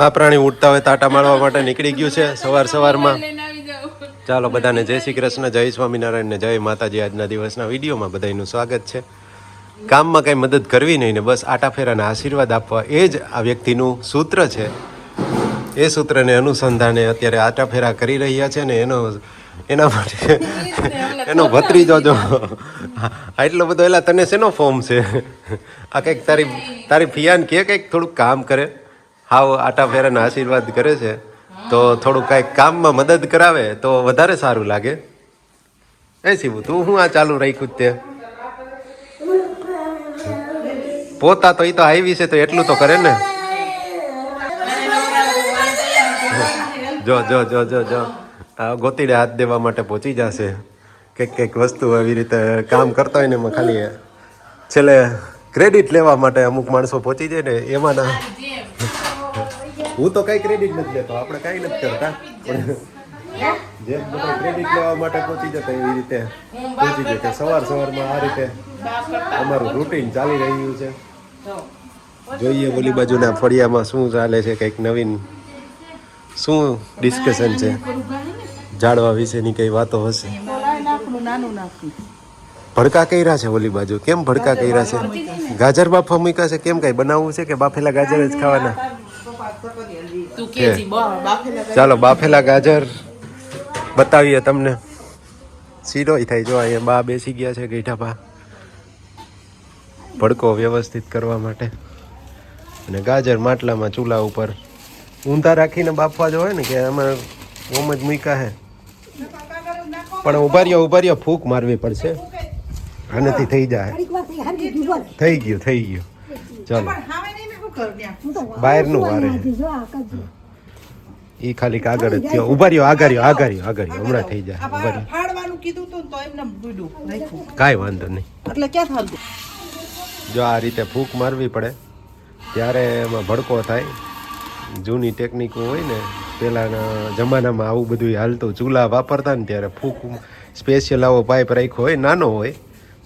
આ પ્રાણી ઉડતા હોય તાટા મારવા માટે નીકળી ગયું છે સવારમાં. ચાલો બધાને જય શ્રી કૃષ્ણ, જય સ્વામિનારાયણ ને જય માતાજી. આજના દિવસના વિડીયોમાં બધાનું સ્વાગત છે. કામમાં કંઈ મદદ કરવી નહીં ને બસ આટા ફેરાના આશીર્વાદ આપવા, એ જ આ વ્યક્તિનું સૂત્ર છે. એ સૂત્રને અનુસંધાને અત્યારે આટા ફેરા કરી રહ્યા છે ને એના માટે એનો ભત્રીજો જો એટલો બધો. એલા તને શેનો ફોર્મ છે? આ કંઈક તારી ફિયાન કે કંઈક થોડુંક કામ કરે. હાવ આટા ફેરાના આશીર્વાદ કરે છે તો થોડુંક કાંઈક કામમાં મદદ કરાવે તો વધારે સારું લાગે. એ શિવું તું હું આ ચાલુ રાખ્યું તે પોતા તો એ તો આવી છે તો એટલું તો કરે ને. જો જો જો જો જો ગોતીડે હાથ દેવા માટે પહોંચી જશે. કંઈક વસ્તુ એવી રીતે કામ કરતા હોય ને એમાં ખાલી છેલ્લે ક્રેડિટ લેવા માટે અમુક માણસો પહોંચી જાય ને એમાંના. હું તો કઈ ક્રેડિટ નથી લેતો, આપણે કઈ નથી કરતા, પણ જેમ બધા ક્રેડિટ લેવા માટે પહોંચી જતા એવી રીતે પહોંચી જાય કે સવારમાં આ રીતે અમારું રૂટીન ચાલી રહ્યું છે. જોઈએ ઓલી બાજુના ફળિયામાં શું ચાલે છે, કંઈક નવીન શું ડિસ્કશન છે, ઝાડવા વિશેની કઈ વાતો હશે. ભડકા કર્યા છે ઓલી બાજુ. કેમ ભડકા કર્યા છે? ગાજર બાફા મૂક્યા છે. કેમ કઈ બનાવવું છે કે બાફેલા ગાજર જ ખાવાના? ચાલો બાફેલા ગાજર બતાવીએ તમને. શીરો થાય જો અહીંયા બા બેસી ગયા છે ગઈઠા બા ભડકો વ્યવસ્થિત કરવા માટે. અને ગાજર માટલામાં ચૂલા ઉપર ઊંધા રાખીને બાફવા જો હોય ને કે અમે ઓમ જ મૂક્યા હે. પણ ઉભા રહ્યો ફૂંક મારવી પડશે. આનાથી થઈ જાય. થઈ ગયું ચાલો બહારનું વારે ઈ ખાલી કાગળ જ થયો. ઉભા રહ્યો આગળ હમણાં થઈ જાય. કાંઈ વાંધો નહીં. જો આ રીતે ફૂંક મારવી પડે ત્યારે એમાં ભડકો થાય. જૂની ટેકનિકો હોય ને, પહેલાના જમાનામાં આવું બધું હાલતું. ચૂલા વાપરતા ને ત્યારે ફૂંક સ્પેશિયલ આવો પાઇપ રાખ્યો હોય, નાનો હોય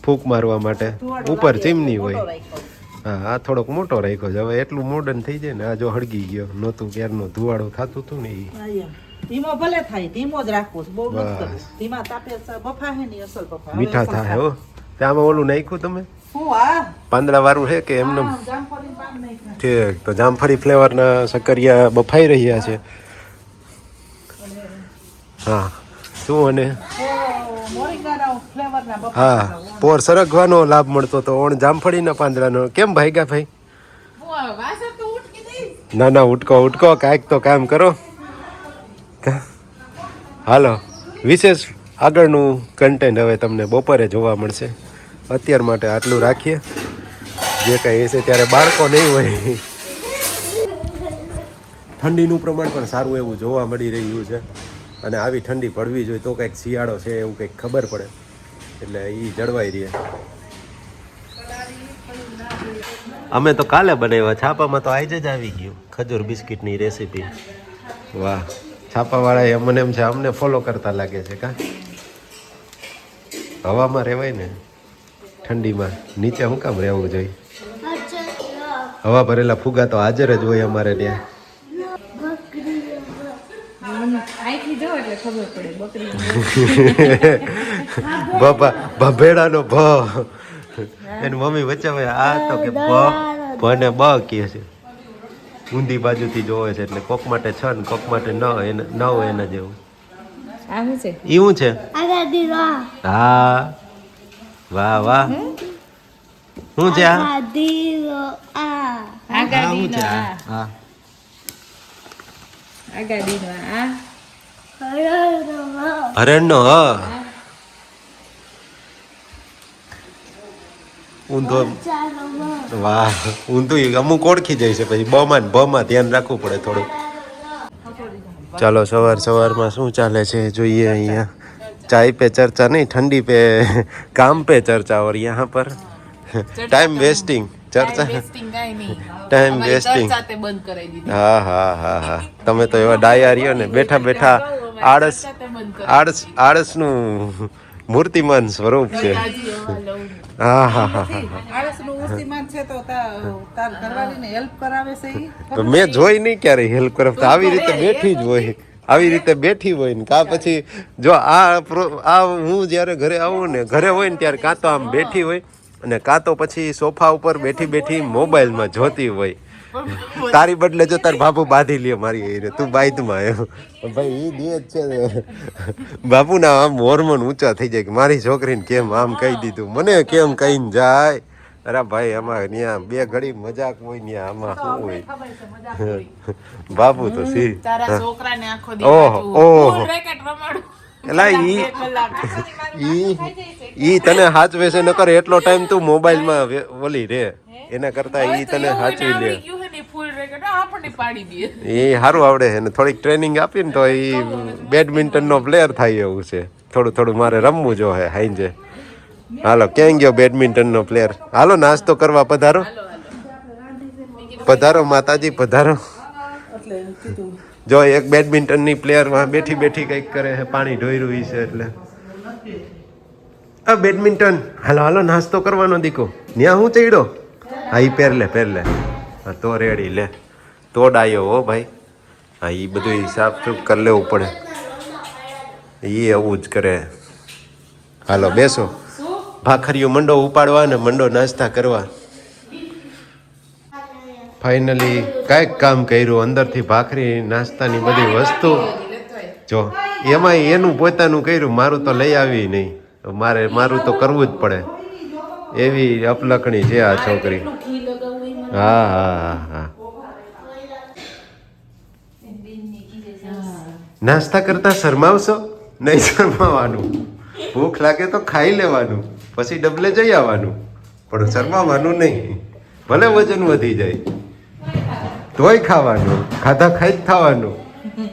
ફૂંક મારવા માટે. ઉપર ચીમની હોય. હા આ થોડોક મોટો રાખ્યો છે. હવે એટલું મોડર્ન થઈ જાય ને. આ જો હળગી ગયો. નહોતું ક્યારનો ધુવાડો થતું હતું ને ધીમો ભલે થાય, ધીમો જ રાખવો છે. બહુ ધીમા તાપે બફાહે ને અસલ બફા. મીઠા થાય હો. આમાં ઓલું નાખ્યું તમે પાંદડા વાળું છે કે એમને? ઠીક. તો જામફળી ફ્લેવરના શક્કરિયા બફાઈ રહ્યા છે. હા શું? અને હા પોર સરગવાનો લાભ મળતો તો ઓણ જામફળીના પાંદડાનો. કેમ ભાઈગા ભાઈ? ના ઉટકો કાંઈક તો કામ કરો. હાલો વિશેષ આગળનું કન્ટેન્ટ હવે તમને બપોરે જોવા મળશે. અત્યાર માટે આટલું રાખીએ. જે કંઈ હશે ત્યારે બાળકો નહીં હોય. ઠંડીનું પ્રમાણ પણ સારું એવું જોવા મળી રહ્યું છે. અને આવી ઠંડી પડવી જોઈએ તો કંઈક શિયાળો છે એવું કંઈક ખબર પડે. એટલે એ જળવાઈ રહે. અમે તો કાલે બનાવ્યા. છાપામાં તો આજે જ આવી ગયું ખજૂર બિસ્કિટની રેસીપી. વાહ, છાપાવાળા અમને એમ છે અમને ફોલો કરતા લાગે છે. કા હવામાં રહેવાય ને ઠંડીમાં, નીચે શું કામ રહેવું જોઈએ? હવા ભરેલા ફુગા તો હાજર જ હોય અમારે ત્યાં. ભભેડાનો ભ એની મમ્મી વચ્ચે આ તો કે ભને બ કહે છે. ઊંધી બાજુથી જોવે છે એટલે કોક માટે છ ને કોક માટે ન હોય એના જેવું. એવું છે. હા વાહ શું છે આ? હરણનો હ. ઊંધો. વાહ ઊંધું અમુક ઓળખી જાય છે. પછી બમાં ધ્યાન રાખવું પડે થોડું. ચાલો સવારમાં શું ચાલે છે જોઈએ. અહીંયા ચાય पे चर्चा नहीं, ठंडी पे काम पे चर्चा. और यहाँ पर टाइम वेस्टिंग चर्चा, टाइम वेस्टिंग. હા તમે તો એવા ડાયા રહ્યો ને. બેઠા આળસનું મૂર્તિમાન સ્વરૂપ છે. હા પાડોશીમાં છે તો તાર ઘરવાળીને હેલ્પ કરાવે છે ઈ તો મેં જોઈ નહીં ક્યારે હેલ્પ કરતા આવી રીતે બેઠી જ હોય આવી રીતે બેઠી હોય ને કા પછી જો આ હું જ્યારે ઘરે આવું ને ઘરે હોય ને ત્યારે કાં તો આમ બેઠી હોય અને કાં તો પછી સોફા ઉપર બેઠી બેઠી મોબાઈલમાં જોતી હોય તારી બદલે જો તાર બાપુ બાંધી લે મારી એ તું બાઈદમાં આવ્યો ભાઈ એ દે જ છે બાપુના આમ હોર્મોન ઊંચા થઈ જાય કે મારી છોકરીને કેમ આમ કહી દીધું મને કેમ કહીને જાય અરે ભાઈ આમાં ત્યાં બે ઘડી મજાક હોય ને આમાં શું હોય બાપુ તો સી તારા છોકરાને આખો ઓહો એલા ઈ તને હાચવે છે નકર એટલો ટાઈમ તું મોબાઈલમાં ઓલી રે એના કરતા ઈ તને હાચવી લે એ સારું આવડે છે ને થોડીક ટ્રેનિંગ આપી ને તો એ બેડમિન્ટન નો પ્લેયર થાય એવું છે થોડું થોડું મારે રમવું જો હે હાઈજે હાલો ક્યાં ગયો બેડમિન્ટન નો પ્લેયર હાલો નાસ્તો કરવા પધારો પધારો માતાજી પધારો જો એક બેડમિન્ટન ની પ્લેયર બેઠી બેઠી કઈક કરે છે પાણી ઢોઈ રહ્યું છે એટલે બેડમિન્ટન હાલો હાલો નાસ્તો કરવાનો દીકો ન્યા હું ચડ્યો હા ઈ પહેર લે હા તો રેડી લે તો ડાયો હો ભાઈ હા એ બધું સાફ સૂફ કરી લેવું પડે એ એવું જ કરે હાલો બેસો ભાખરીઓ મંડો ઉપાડવા ને મંડો નાસ્તા કરવા ફાઇનલી કાંઈક કામ કર્યું અંદરથી ભાખરી નાસ્તાની બધી વસ્તુ જો એમાં એનું પોતાનું કર્યું મારું તો લઈ આવી નહીં મારું તો કરવું જ પડે એવી અપલખણી છે આ છોકરી હા હા હા નાસ્તા કરતા શરમાવશો નહીં શરમાવાનું ભૂખ લાગે તો ખાઈ લેવાનું પછી ડબલે જઈ આવવાનું પણ શરમાવાનું નહીં ભલે વજન વધી જાય તોય ખાવાનું ખાધા ખાઈ જ થવાનું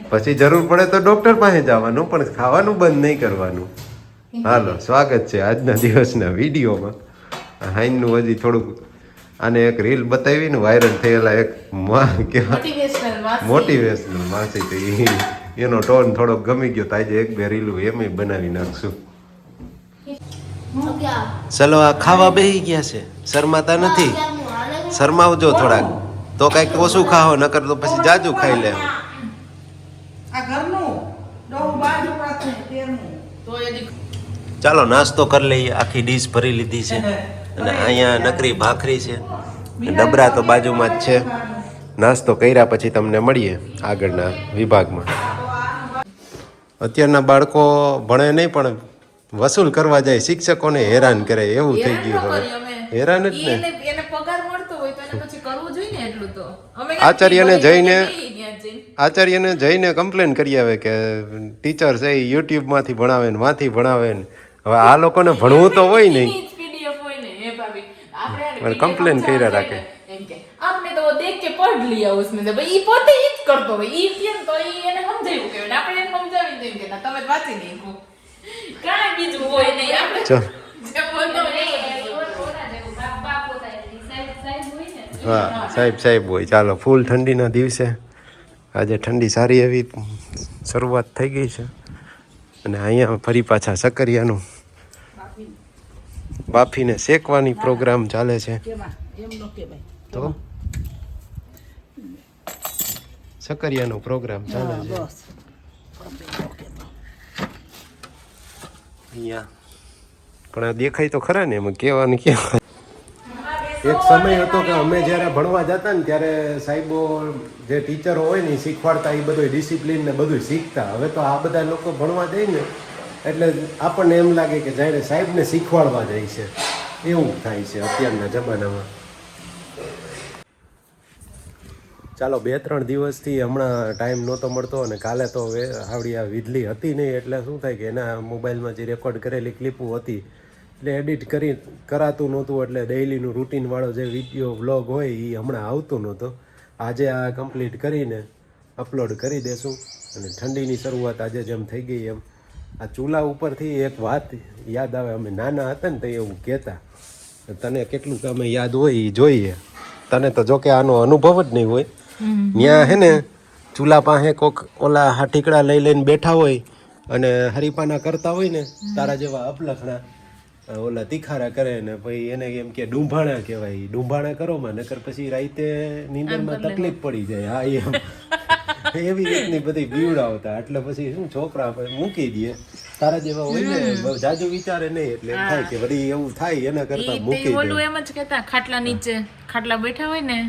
પછી જરૂર પડે તો ડોક્ટર પાસે જવાનું પણ ખાવાનું બંધ નહીં કરવાનું હાલો સ્વાગત છે આજના દિવસના વિડીયોમાં હાઈનનું હજી થોડુંક આને એક રીલ બતાવી ને વાયરલ થયેલા એક મોટિવેશનલ માસી તો એનો ટોન થોડોક ગમી ગયો તો આજે એક બે રીલું એમ બનાવી નાખશું ચલો આ ખાવા બેસી ગયા છે શરમાતા નથી શરમાવજો થોડાક તો કઈક ઓછું ખાઓ નકર તો પછી જાજુ ખાઈ લે આ ઘરનું ડોહ બાર જોડાતું તેરનું ચાલો નાસ્તો કરી લઈએ આખી ડીશ ભરી લીધી છે અને અહીંયા નકરી ભાખરી છે ડબરા તો બાજુમાં જ છે નાસ્તો કર્યા પછી તમને મળીએ આગળના વિભાગમાં અત્યારના બાળકો ભણે નહીં પણ વસૂલ કરવા જાય શિક્ષકોને હેરાન કરે એવું થઈ ગયું હવે હેરાન જ ને આચાર્યને જઈને કમ્પ્લેન કરી આવે કે ટીચર છે એ યુટ્યુબમાંથી ભણાવે ને માંથી ભણાવે ને હવે આ લોકોને ભણવું તો હોય નહીં કમ્પ્લેન કર્યા રાખે आपने तो देख के पढ़ लिया उसमें तो भाई ये पोते ही करतो भाई ये केम तो એને સમજાયું કે આપણે એને સમજાવી દઈએ કે તમે વાંચી નહીં કો કાઈ બીજું હોય નહીં આપણે જે બોલતો હા સાહેબ હોય ચાલો ફૂલ ઠંડીના દિવસે આજે ઠંડી સારી એવી શરૂઆત થઈ ગઈ છે અને અહીંયા ફરી પાછા સકરિયાનું બાફીને શેકવાની પ્રોગ્રામ ચાલે છે તો સકરિયાનો પ્રોગ્રામ ચાલે છે અહીંયા પણ દેખાય તો ખરા ને એમાં કહેવાનું કેવા એક સમય હતો કે અમે જ્યારે ભણવા જતા ને ત્યારે સાહેબો જે ટીચરો હોય ને એ શીખવાડતા એ બધું ડિસિપ્લિન ને બધું શીખતા હવે તો આ બધા લોકો ભણવા જાય ને એટલે આપણને એમ લાગે કે જાણે સાહેબને શીખવાડવા જાય છે એવું થાય છે અત્યારના જમાનામાં ચાલો 2-3 દિવસથી હમણાં ટાઈમ નહોતો મળતો અને કાલે તો આવડી આ વીજળી હતી નહીં એટલે શું થાય કે એના મોબાઈલમાં જે રેકોર્ડ કરેલી ક્લિપો હતી એટલે એડિટ કરાતું નહોતું એટલે ડેઈલીનું રૂટીનવાળો જે વિડીયો વ્લોગ હોય એ હમણાં આવતું નહોતું આજે આ કમ્પ્લીટ કરીને અપલોડ કરી દેશું અને ઠંડીની શરૂઆત આજે જેમ થઈ ગઈ એમ આ ચૂલા ઉપરથી એક વાત યાદ આવે અમે નાના હતા ને તો એવું કહેતા તને કેટલું અમે યાદ હોય એ જોઈએ તને તો જો કે આનો અનુભવ જ નહીં હોય ત્યાં હે ને ચૂલા પાસે કોક ઓલા હાટીકડા લઈ લઈને બેઠા હોય અને હરીપાના કરતા હોય ને તારા જેવા અપલખણા ઓલા તીખારા કરે ને પછી એને એમ કે ડુંભાણા કહેવાય, ડુંભાણા કરો માં, નકર પછી રાતે નીંદરમાં તકલીફ પડી જાય. હા એમ એવી રીતની બધી બીવડાવતા. એટલે પછી શું છોકરા મૂકી દે, તારા જેવા હોય ને જાજુ વિચારે નહીં, એટલે એમ થાય કે વળી એવું થાય એના કરતા મૂકી દે. ઓલું એમ જ કહેતા ખાટલા નીચે ખાટલા બેઠા હોય ને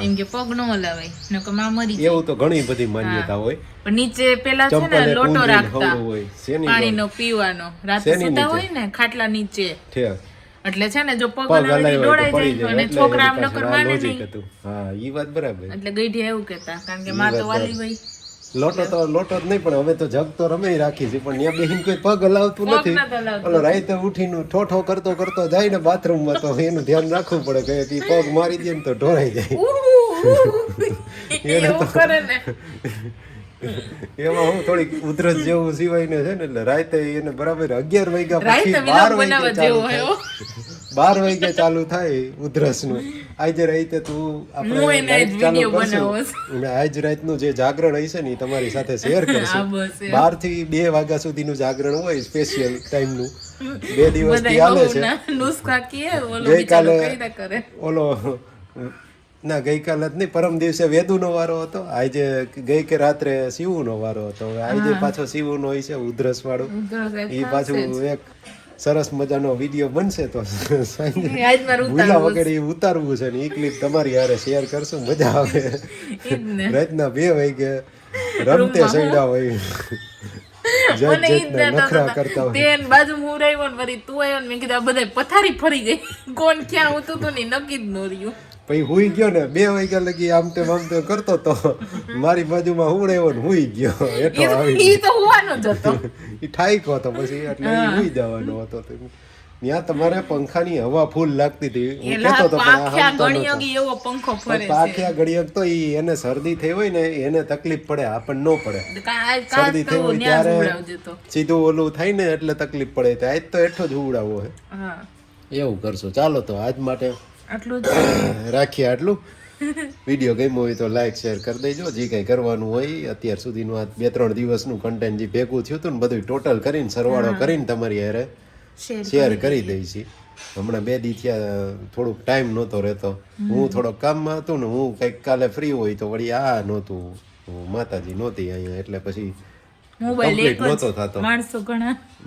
એમ કે પગ ન હલાવાય નકર માં મરી જાય. એવું તો ઘણી બધી માન્યતા હોય. પણ નીચે પેલા છે ને લોટો રાખતા હોય શેની પાણીનો પીવાનો, રાતે સુતા હોય ને ખાટલા નીચે, ઠેક એટલે છે ને જો પગ હલાવાથી દોડાઈ જાય અને છોકરા આમ નકર માને લોજિક નહીં. હતું. હા ઈ વાત બરાબર. એટલે ગઈઢિયા એવું કહેતા, કારણ કે માં તો વાલી હોય. લોટો જ નહીં, પણ હવે તો જગ તો રમે રાખી છે, પણ ત્યાં બેહીને કોઈ પગ હલાવતું પગ નથી. નતો હલાવતો. ઓલો રાતે ઉઠીને ઠોઠો કરતો જાય ને બાથરૂમમાં, તો એનું ધ્યાન રાખવું પડે કે ઈ પગ મારી દે ને તો ઢોળાઈ જાય. એવું કરે ને એમાં હું થોડીક ઉધરસ જેવું સિવાય ને છે ને, એટલે રાતે એને બરાબર 11 વાગ્યા પછી રાતે 12 બનાવવા વાગ્યા જેવો ચાલુ હોય. થાય. 12 વાગ્યા ચાલુ થાય ઉધરસ નું. આજે રાતે તું હું એને આજ ચાલુ video કરશું. બનાવું અને આજ રાતનું જે જાગરણ હશે ને ઈ તમારી સાથે શેર હા, કરશું. બસ એમ. 12 થી 2 વાગ્યા સુધીનું જાગરણ હોય, સ્પેશિયલ ટાઈમનું. 2 દિવસથી હાલે છે. નુસ્ખા કે ઓલો ગઈકાલે બિચારો કઈ કરે. ઓલો ના ગઈકાલે જ નહીં, પરમ દિવસે વેદુનો વારો હતો, આજે ગઈ રાત્રે શિવુનો વારો હતો. હવે આજે પાછો શિવુનો હોય છે ઉધરસ વાળું. ઈ પાછું એક સરસ મજાનો વિડીયો બનશે, તો સાંજે આજ મારે ભૂલા વગર ઈ ઉતારવું છે ને ઈ ક્લિપ તમારી હારે શેર કરશું. મજા આવે. રાતના 2 વાગે રમતે સૈડા હોય, મને ઈ જ નખરા કરતા હોય. તેન બાજુ હું રહ્યો ને વળી તું આવ્યો ને મેં કીધું આ બધા પથારી ફરી ગઈ, કોણ ક્યાં હતું તો નહીં નક્કી જ ન રહ્યું. પછી હુઈ ગયો ને 2 વાગ્યા લગી આમ તેમ કરતો તો મારી બાજુમાં હું રહ્યો ને હુઈ ગયો, હેઠો આવી ઈ તો હોવાનો જ હતો. ઈ ઠાઈકો હતો, પછી એટલે ઈ હુઈ જવાનો હતો. ત્યાં તમારે પંખાની હવા ફૂલ લાગતી હતી. હું કહેતો હતો પણ આ આખ્યા હાલતો નહોતો. ગણિયોગી એવો પંખો ફરે છે. પાખ્યા ઘડિયક તો ઈ એને શરદી થઈ હોય ને એને તકલીફ પડે, આપણને ન પડે. શરદી થઈ હોય ત્યારે સીધું ઓલું થાય ને એટલે તકલીફ પડે. તો આજ તો હેઠો જ ઉડાવવો હે. હા એવું કરશો. ચાલો તો આજ માટે આટલું જ રાખીએ આટલું. વિડીયો ગમ્યો હોય તો લાઈક શેર કરી દેજો. જે કંઈ કરવાનું હોય અત્યાર સુધીનું આ 2-3 દિવસનું કન્ટેન્ટ જે ભેગું થયું હતું ને બધું ટોટલ કરીને સરવાળો કરીને તમારી હારે શેર કરી દઈશ. હમણાં 2 દી થયા થોડુંક ટાઈમ નહોતો રહેતો, હું થોડોક કામમાં હતું ને, હું કંઈક કાલે ફ્રી હોય તો વળી આ નહોતું, માતાજી નહોતી અહીંયા, એટલે પછી મોબાઈલ કમ્પ્લીટ નહોતો થતો.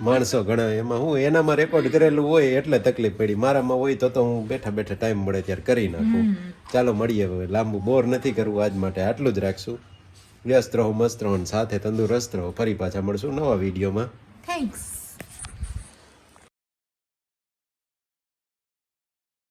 માણસો ઘણા એમાં હું એનામાં રેકોર્ડ કરેલું હોય એટલે તકલીફ પડી. મારામાં હોય તો હું બેઠા બેઠા ટાઈમ મળે ત્યારે કરી નાખું. ચાલો મળીએ. હવે લાંબુ બોર નથી કરવું આજ માટે, આટલું જ રાખશું. વ્યસ્ત રહો, મસ્ત રહો, સાથે તંદુરસ્ત રહો. ફરી પાછા મળશું નવા વિડીયોમાં. થેન્ક્સ.